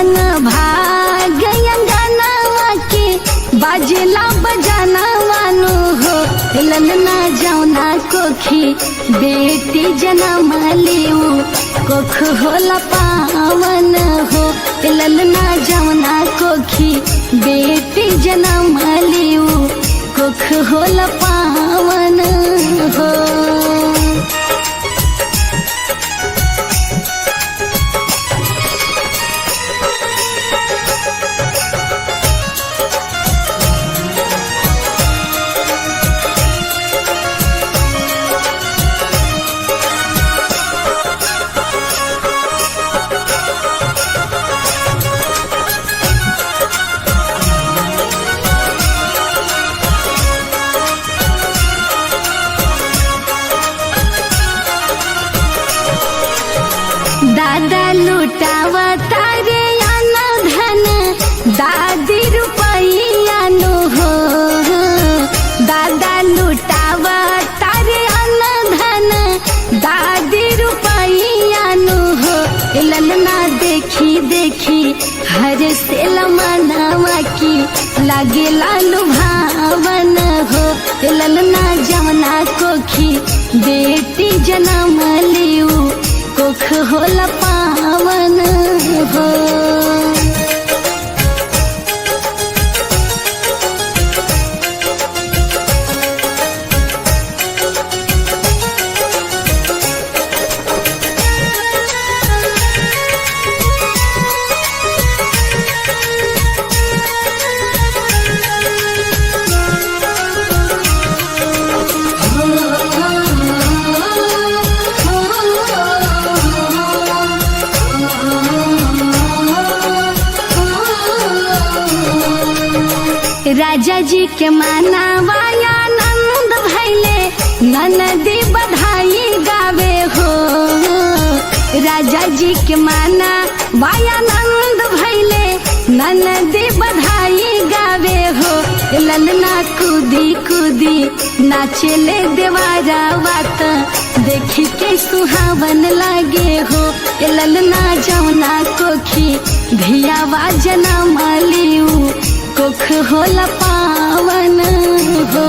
मन भाग अंगनावा के बाजला बजाना वानो हो ललना जौना कोखी बेटी जन्म लिऊ कोख होला पावन हो ललना जौना कोखी बेटी जन्म लिऊ कोख होला पावन हो। दादा लुटावा तारे आना धन दादी रुपैया नो हो दादा लुटावा तारे आना धन दादी रुपैया नो हो ललना देखी देखी हर से लमनावा की लागे लालू भावन हो ललना जमना कोखी बेटी जन्म लिऊ कोख होला पावन हो। राजा जी के मानावाया नंद भैले ननदी बधाई गावे हो राजा जी के माना वाया नंद भैले ननदी बधाई गावे हो ललना कूदी कूदी नाचले देवारा बात देखी के सुहावन लागे हो ललना जौना कोखी धियावा जन्म लिऊ कोख होला पावन हो।